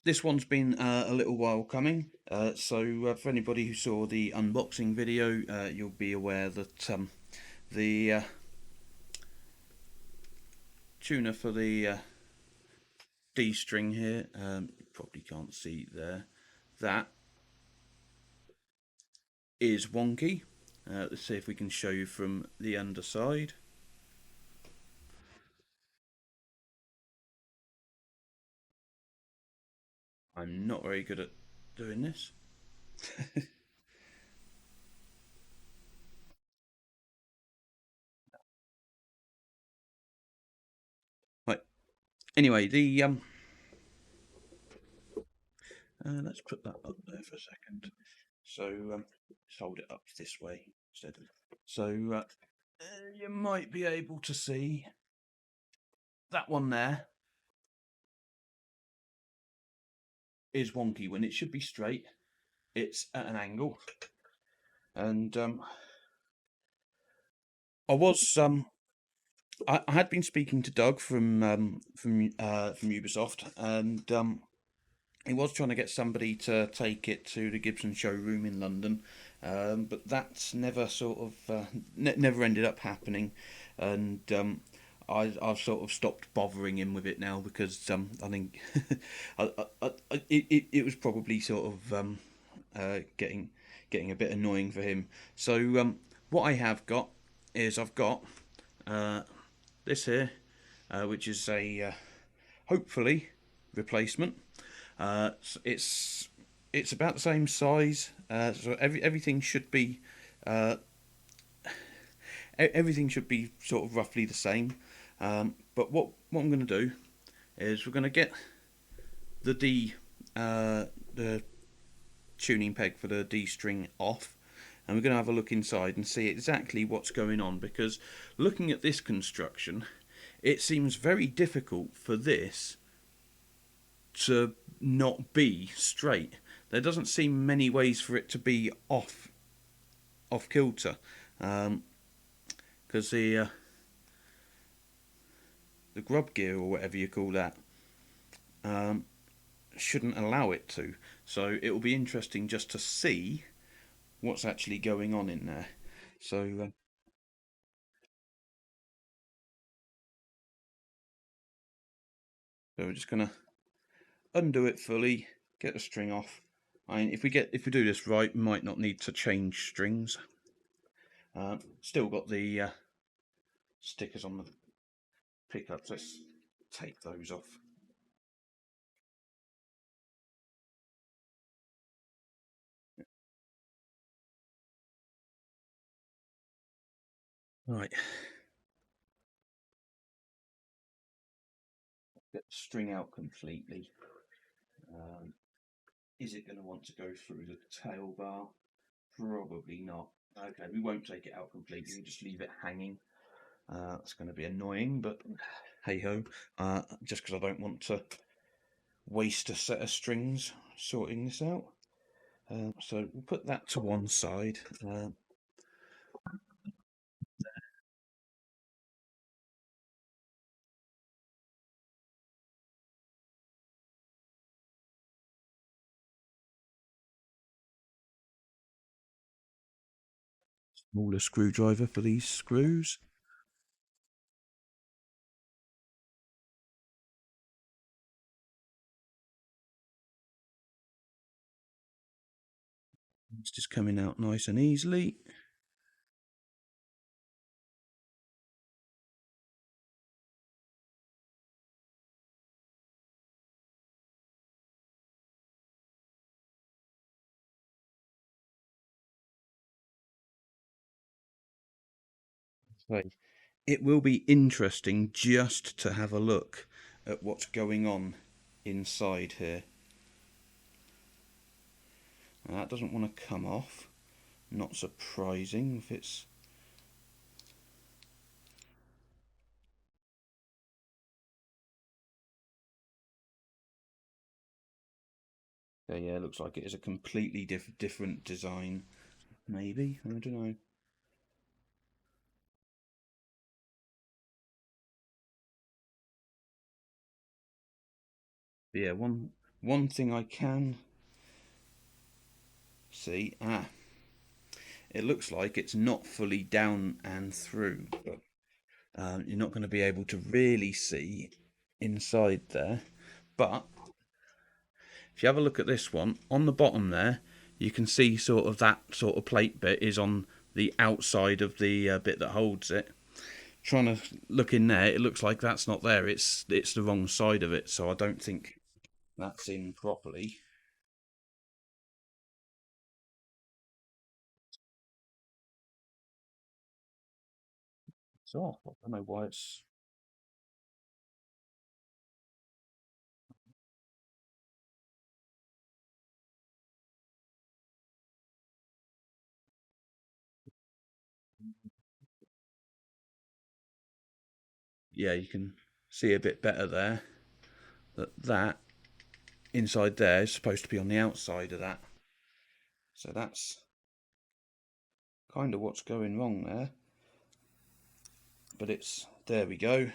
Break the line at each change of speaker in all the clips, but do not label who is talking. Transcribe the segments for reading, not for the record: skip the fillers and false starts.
This one's been a little while coming, so for anybody who saw the unboxing video, you'll be aware that the tuner for the D string here, you probably can't see there, that is wonky. Let's see if we can show you from the underside. I'm not very good at doing this. Right. Anyway, the let's put that up there for a second. So let's hold it up this way instead. So you might be able to see that one there is wonky when it should be straight. It's at an angle, and I was I had been speaking to Doug from Ubisoft, and he was trying to get somebody to take it to the Gibson showroom in London, but that's never sort of never ended up happening, and I've sort of stopped bothering him with it now because I think it was probably sort of getting a bit annoying for him. So what I have got is I've got uh, this here, which is a hopefully replacement. It's it's about the same size, so everything should be uh, everything should be sort of roughly the same. But what I'm going to do is we're going to get the the tuning peg for the D string off, and we're going to have a look inside and see exactly what's going on, because looking at this construction, it seems very difficult for this to not be straight. There doesn't seem many ways for it to be off kilter, because the grub gear or whatever you call that um, shouldn't allow it to. So it will be interesting just to see what's actually going on in there. So we're just gonna undo it fully, get the string off. I mean, if we do this right, we might not need to change strings. Still got the stickers on the pickups. Let's take those off. Right, get the string out completely. Um, is it going to want to go through the tail bar? Probably not. Okay, we won't take it out completely. We'll just leave it hanging. That's going to be annoying, but hey ho. Just because I don't want to waste a set of strings sorting this out. So we'll put that to one side. Smaller screwdriver for these screws. It's just coming out nice and easily. So it will be interesting just to have a look at what's going on inside here. Now, that doesn't want to come off. Not surprising if it's. Yeah, looks like it is a completely different design. Maybe, I don't know. But yeah, one thing I can see, it looks like it's not fully down and through, but you're not going to be able to really see inside there. But if you have a look at this one, on the bottom there, you can see sort of that sort of plate bit is on the outside of the bit that holds it. Trying to look in there, it looks like that's not there. It's the wrong side of it, so I don't think that's in properly. So I don't know why it's. Yeah, you can see a bit better there. That inside there is supposed to be on the outside of that. So that's kind of what's going wrong there. But it's there we go.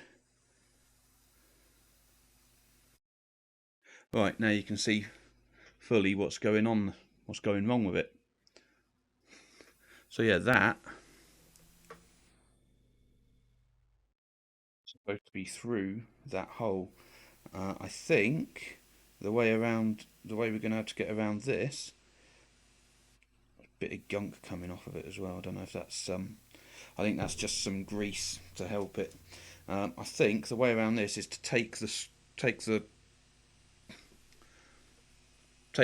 Right, now you can see fully what's going on, what's going wrong with it. So yeah, that is supposed to be through that hole. I think the way around, the way we're going to have to get around this, bit of gunk coming off of it as well. I don't know if that's I think that's just some grease to help it. I think the way around this is to take the take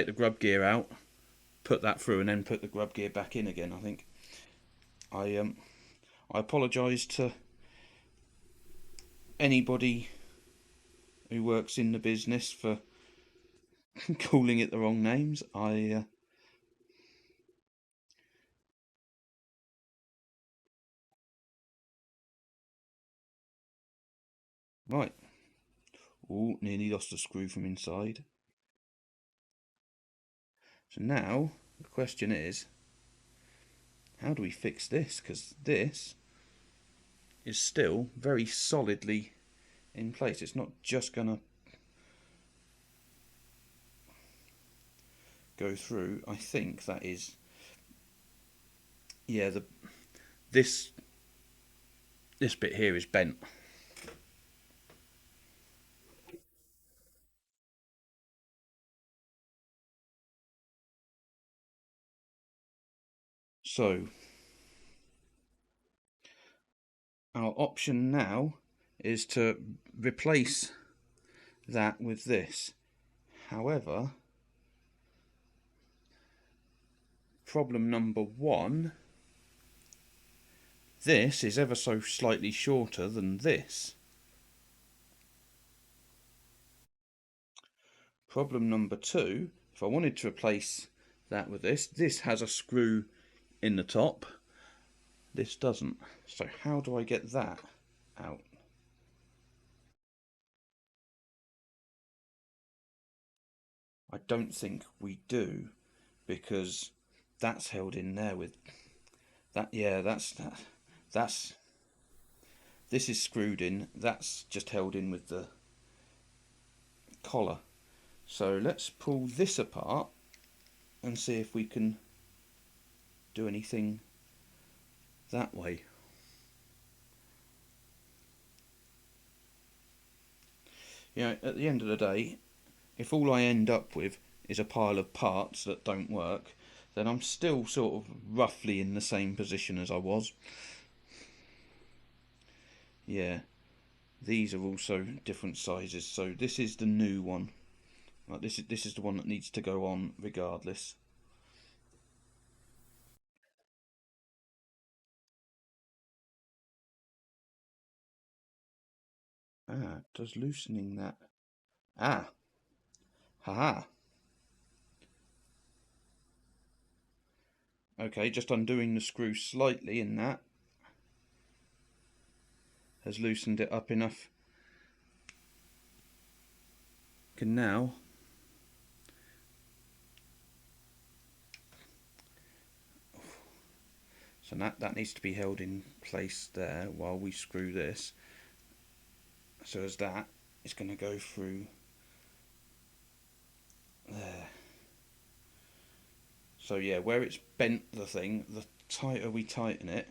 the grub gear out, put that through, and then put the grub gear back in again. I think I apologise to anybody who works in the business for calling it the wrong names. Right. Oh, nearly lost a screw from inside. So now the question is, how do we fix this? Because this is still very solidly in place. It's not just gonna go through. I think that is, yeah, the this this bit here is bent. So our option now is to replace that with this. However, problem number one, this is ever so slightly shorter than this. Problem number two, if I wanted to replace that with this has a screw in the top. This doesn't. So how do I get that out? I don't think we do, because that's held in there with that. Yeah, that's this is screwed in. That's just held in with the collar. So let's pull this apart and see if we can do anything that way. You know, at the end of the day, if all I end up with is a pile of parts that don't work, then I'm still sort of roughly in the same position as I was. Yeah, these are also different sizes, so this is the new one. Like this is the one that needs to go on regardless. Does loosening that? Ah, haha. Okay, just undoing the screw slightly in that has loosened it up enough. Can now so that needs to be held in place there while we screw this. So as that is going to go through So yeah, where it's bent the thing, the tighter we tighten it,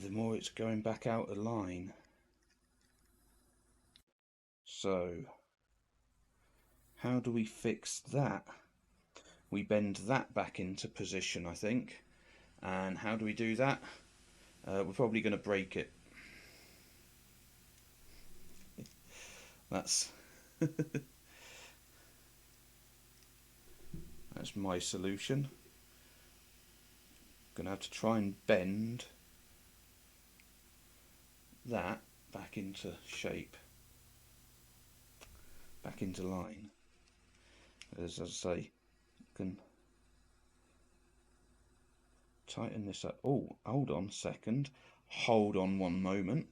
the more it's going back out of line. So how do we fix that? We bend that back into position, I think. And how do we do that? We're probably going to break it. That's that's my solution. Going to have to try and bend that back into shape, back into line. As I say, can tighten this up. Oh, hold on a second. Hold on one moment.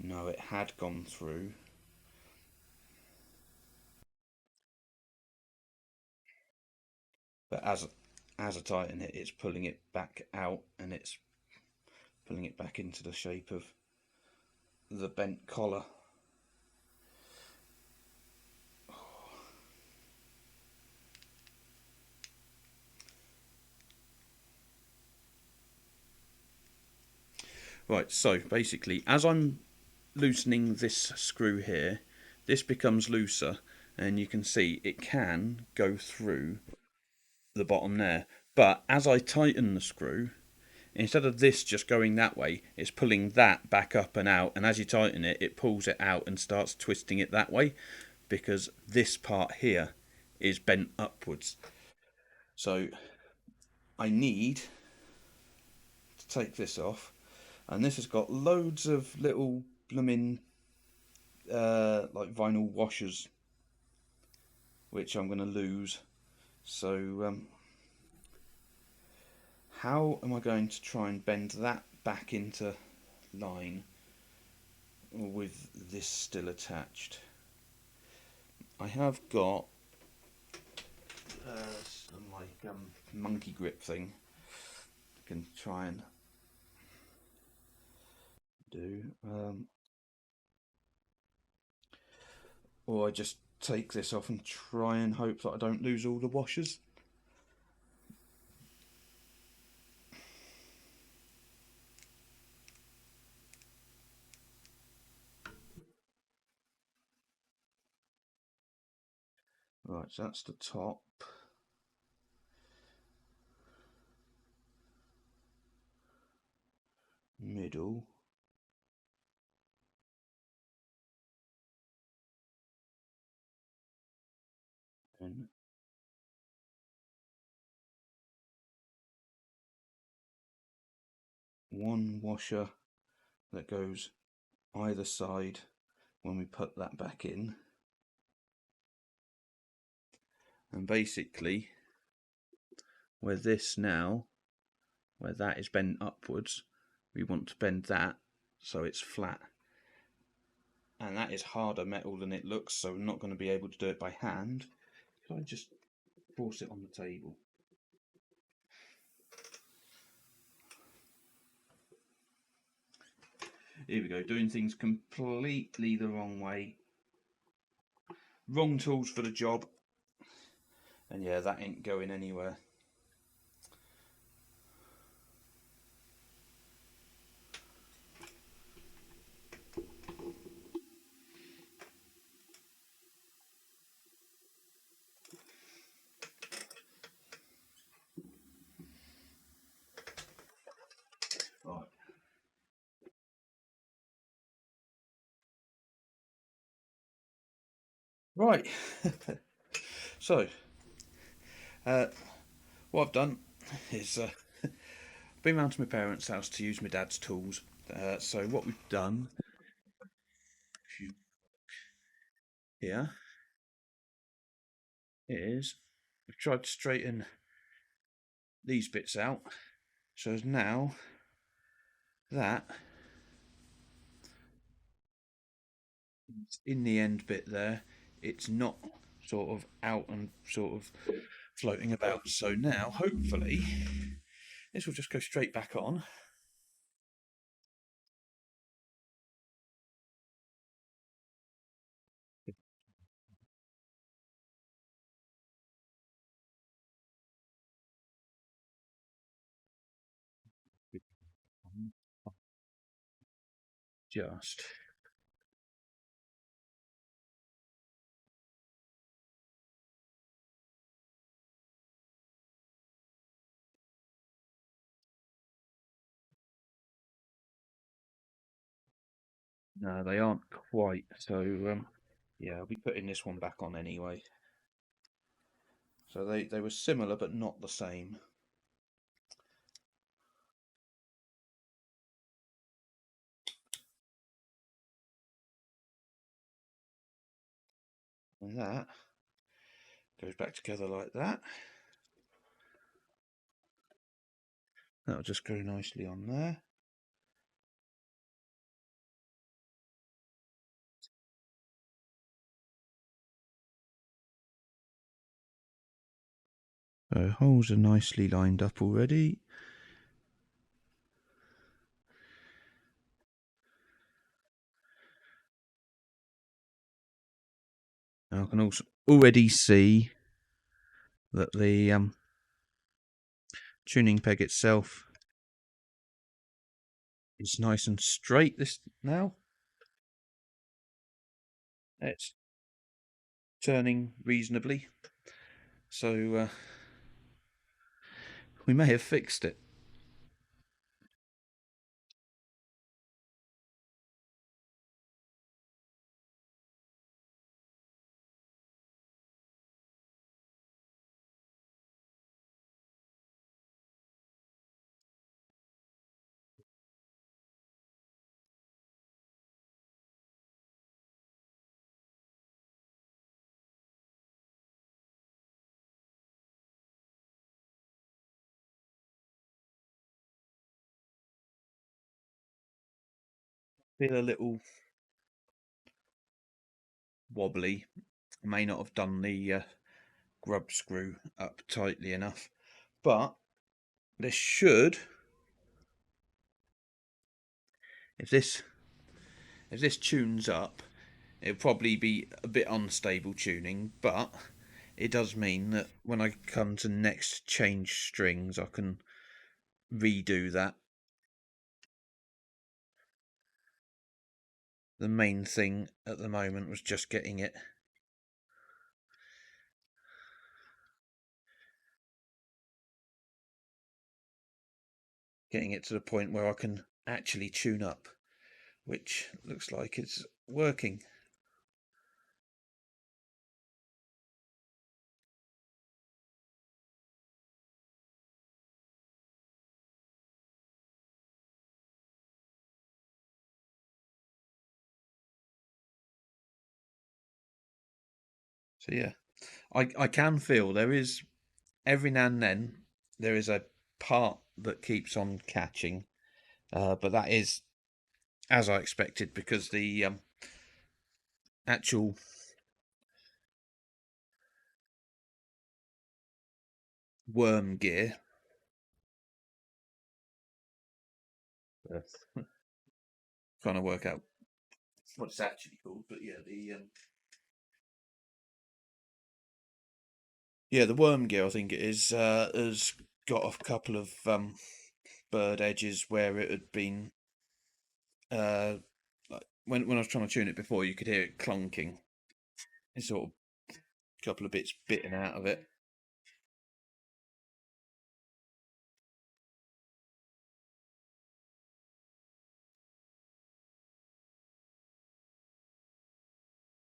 No, it had gone through. But as I tighten it, it's pulling it back out and it's pulling it back into the shape of the bent collar. Right, so basically, as I'm loosening this screw here, this becomes looser, and you can see it can go through the bottom there. But as I tighten the screw, instead of this just going that way, it's pulling that back up and out, and as you tighten it, it pulls it out and starts twisting it that way, because this part here is bent upwards. So I need to take this off, and this has got loads of little blooming like vinyl washers, which I'm going to lose. So how am I going to try and bend that back into line with this still attached? I have got some like monkey grip thing. I can try and do, or I just take this off and try and hope that I don't lose all the washers. Right, so that's the top. Middle. And one washer that goes either side when we put that back in. And basically, where this now, where that is bent upwards, we want to bend that so it's flat. And that is harder metal than it looks, so we're not going to be able to do it by hand. Could I just force it on the table? Here we go, doing things completely the wrong way. Wrong tools for the job. And yeah, that ain't going anywhere. Right. Right. So, uh, what I've done is been round to my parents' house to use my dad's tools. So what we've done here is we've tried to straighten these bits out. So now that in the end bit there, it's not sort of out and sort of floating about. So now, hopefully, this will just go straight back on. Just. No, they aren't quite. So, yeah, I'll be putting this one back on anyway. So they were similar, but not the same. And that goes back together like that. That'll just go nicely on there. So holes are nicely lined up already. Now I can also already see that the tuning peg itself is nice and straight this now. It's turning reasonably. So we may have fixed it. Feel a little wobbly. May not have done the grub screw up tightly enough, but this should, if this tunes up, it'll probably be a bit unstable tuning, but it does mean that when I come to next change strings, I can redo that. The main thing at the moment was just getting it to the point where I can actually tune up, which looks like it's working. So yeah, I can feel there is every now and then there is a part that keeps on catching, but that is as I expected because the actual worm gear. Trying to work out what it's actually called, but the worm gear I think it is has got a couple of bird edges where it had been like when I was trying to tune it before, you could hear it clunking. It's sort of a couple of bits bitten out of it.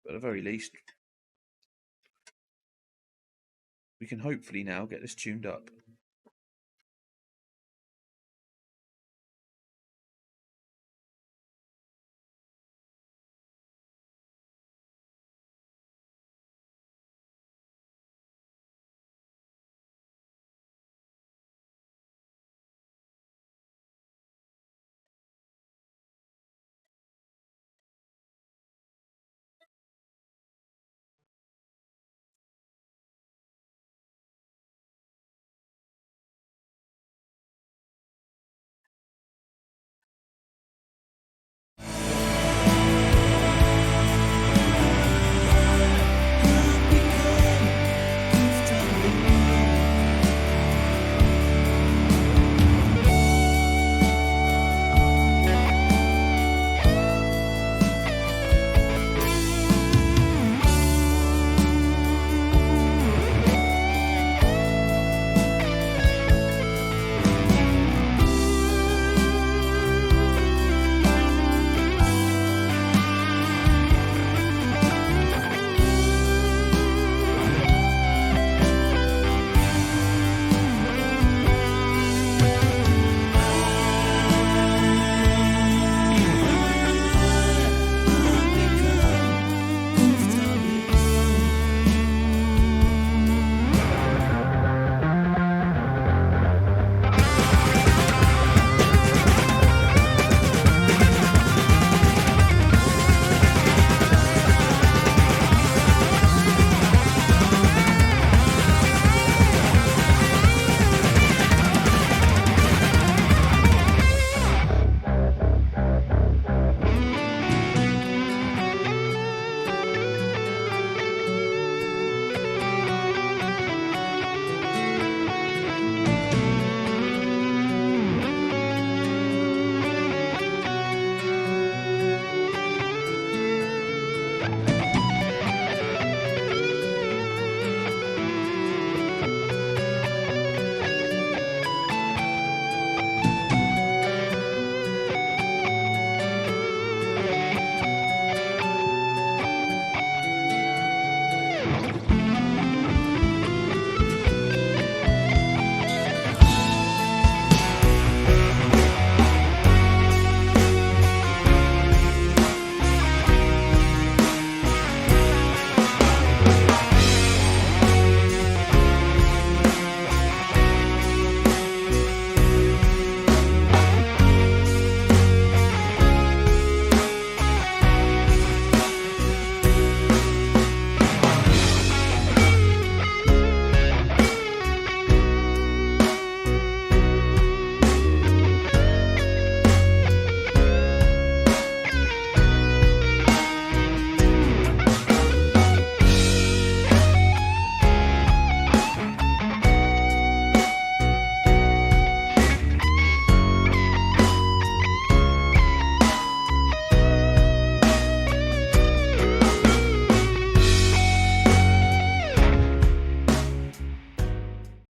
But at the very least, we can hopefully now get this tuned up.